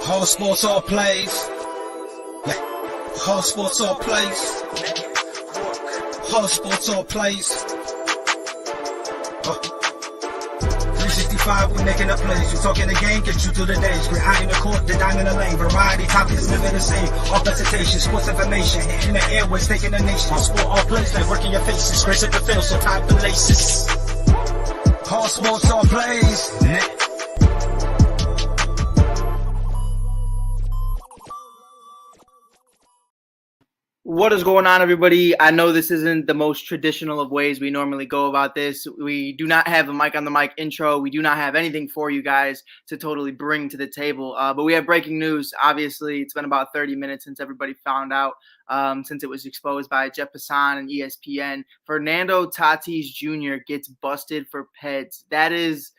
All sports, all plays. Yeah. All sports, all plays. All sports, all plays. 365, we making up plays. You talking the game, get you through the days. We're high in the court, the dime in the lane. Variety, topics, living the same. All presentation, sports information. In the airways, taking the nation. All sport, all plays, like working your faces. Grace at the field, so tie the laces. All sports, all plays. Yeah. What is going on, everybody? I know this isn't the most traditional of ways we normally go about this. We do not have a mic on the mic intro. We do not have anything for you guys to totally bring to the table. But we have breaking news. Obviously, it's been about 30 minutes since everybody found out, since it was exposed by Jeff Passan and ESPN. Fernando Tatis Jr. gets busted for PEDs. That is...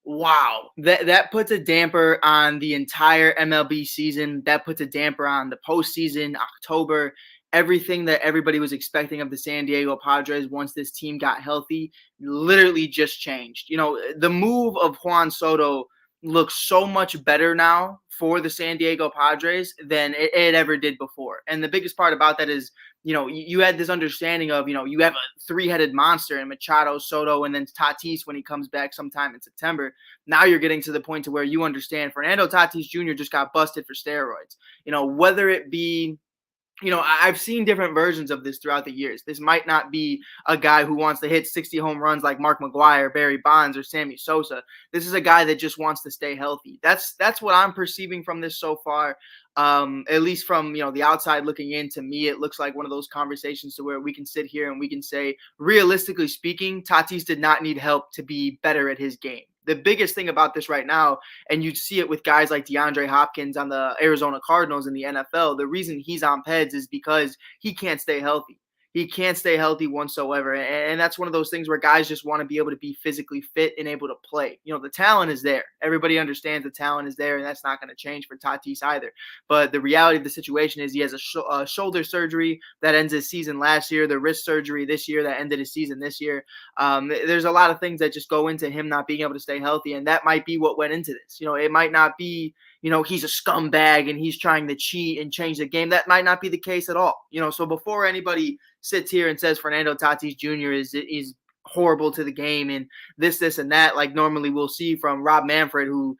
wow. That puts a damper on the entire MLB season. That puts a damper on the postseason, October. Everything that everybody was expecting of the San Diego Padres once this team got healthy literally just changed. You know, the move of Juan Soto looks so much better now for the San Diego Padres than it ever did before. And the biggest part about that is, you know, you had this understanding of, you know, you have a three-headed monster in Machado, Soto, and then Tatis when he comes back sometime in September. Now you're getting to the point to where you understand Fernando Tatis Jr. just got busted for steroids. You know, whether it be, you know, I've seen different versions of this throughout the years. This might not be a guy who wants to hit 60 home runs like Mark McGwire, Barry Bonds, or Sammy Sosa. This is a guy that just wants to stay healthy. That's what I'm perceiving from this so far. At least from, you know, the outside looking in, to me, it looks like one of those conversations to where we can sit here and we can say, realistically speaking, Tatis did not need help to be better at his game. The biggest thing about this right now, and you see it with guys like DeAndre Hopkins on the Arizona Cardinals in the NFL, the reason he's on PEDs is because he can't stay healthy. He can't stay healthy whatsoever. And that's one of those things where guys just want to be able to be physically fit and able to play. You know, the talent is there. Everybody understands the talent is there, and that's not going to change for Tatis either. But the reality of the situation is he has a shoulder surgery that ends his season last year, the wrist surgery this year that ended his season this year. There's a lot of things that just go into him not being able to stay healthy, and that might be what went into this. You know, it might not be, you know, he's a scumbag and he's trying to cheat and change the game. That might not be the case at all. You know, so before anybody sits here and says Fernando Tatis Jr. is horrible to the game and this, and that, like normally we'll see from Rob Manfred, who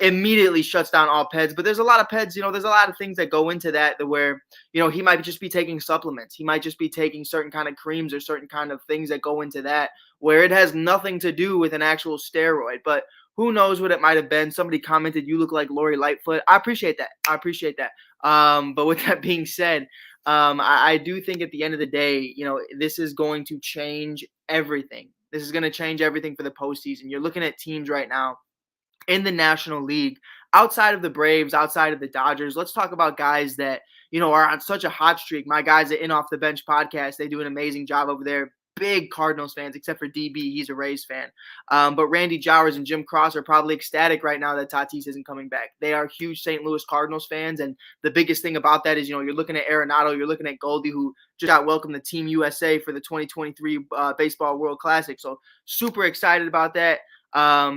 immediately shuts down all PEDs. But there's a lot of PEDs, you know, there's a lot of things that go into that where, you know, he might just be taking supplements. He might just be taking certain kind of creams or certain kind of things that go into that where it has nothing to do with an actual steroid. But who knows what it might have been. Somebody commented, you look like Lori Lightfoot. I appreciate that. But with that being said, I do think at the end of the day, you know, this is going to change everything. This is going to change everything for the postseason. You're looking at teams right now in the National League, outside of the Braves, outside of the Dodgers. Let's talk about guys that, you know, are on such a hot streak. My guys at In Off the Bench podcast, they do an amazing job over there. Big Cardinals fans, except for DB. He's a Rays fan. But Randy Jowers and Jim Cross are probably ecstatic right now that Tatis isn't coming back. They are huge St. Louis Cardinals fans. And the biggest thing about that is, you know, you're looking at Arenado, you're looking at Goldie, who just got welcomed to Team USA for the 2023 Baseball World Classic. So super excited about that.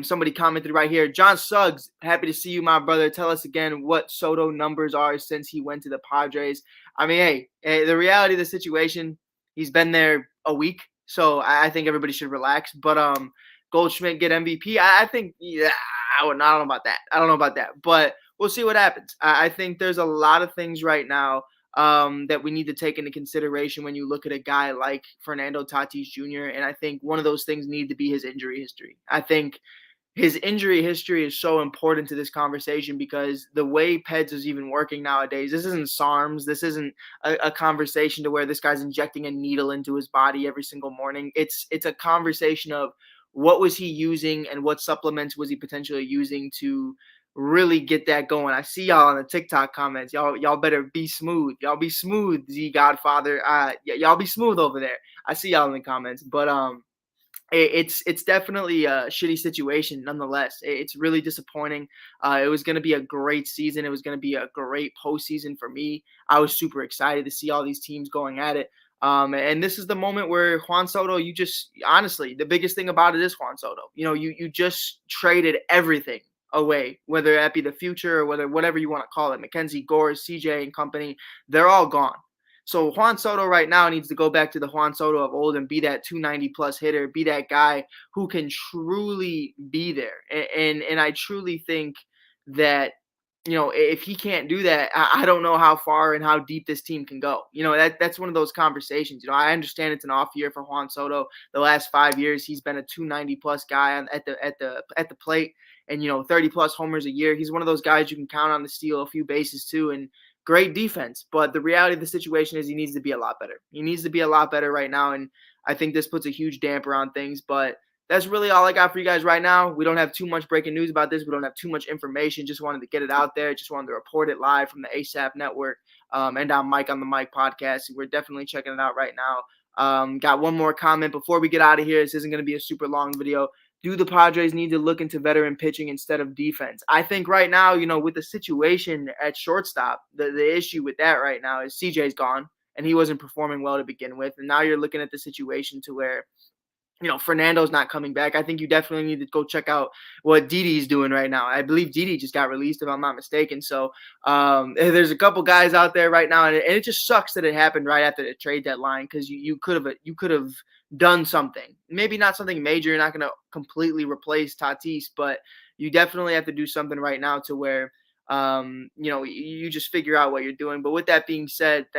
Somebody commented right here, John Suggs, happy to see you, my brother. Tell us again what Soto numbers are since he went to the Padres. I mean, hey, the reality of the situation, he's been there a week, so I think everybody should relax. But Goldschmidt get MVP. I think, yeah, I don't know about that. But we'll see what happens. I think there's a lot of things right now that we need to take into consideration when you look at a guy like Fernando Tatis Jr. And I think one of those things need to be his injury history. I think his injury history is so important to this conversation because the way PEDs is even working nowadays, this isn't SARMs. This isn't a conversation to where this guy's injecting a needle into his body every single morning. It's a conversation of what was he using and what supplements was he potentially using to really get that going. I see y'all in the TikTok comments. Y'all better be smooth. Y'all be smooth, Z Godfather. Y'all be smooth over there. I see y'all in the comments. But it's definitely a shitty situation nonetheless. It's really disappointing. It was going to be a great season. It was going to be a great postseason for me. I was super excited to see all these teams going at it. And this is the moment where Juan Soto, honestly, the biggest thing about it is Juan Soto. You know, you just traded everything away, whether that be the future or whatever you want to call it. Mackenzie Gore, CJ and company, they're all gone. So Juan Soto right now needs to go back to the Juan Soto of old and be that 290 plus hitter, be that guy who can truly be there. And I truly think that, if he can't do that, I don't know how far and how deep this team can go. That's one of those conversations. I understand it's an off year for Juan Soto. The last 5 years, he's been a 290 plus guy at the plate, and 30 plus homers a year. He's one of those guys you can count on to steal a few bases too, and great defense. But the reality of the situation is he needs to be a lot better. He needs to be a lot better right now, and I think this puts a huge damper on things. But that's really all I got for you guys right now. We don't have too much breaking news about this. We don't have too much information. Just wanted to get it out there. Just wanted to report it live from the ASAP Network and on Mike on the Mic podcast. We're definitely checking it out right now. Got one more comment before we get out of here. This isn't going to be a super long video. Do the Padres need to look into veteran pitching instead of defense? I think right now, with the situation at shortstop, the issue with that right now is CJ's gone, and he wasn't performing well to begin with. And now you're looking at the situation to where Fernando's not coming back. I think you definitely need to go check out what Didi's doing right now. I believe Didi just got released, if I'm not mistaken. So there's a couple guys out there right now, and it just sucks that it happened right after the trade deadline, because you could have done something. Maybe not something major. You're not going to completely replace Tatis, but you definitely have to do something right now to where you just figure out what you're doing. But with that being said, thank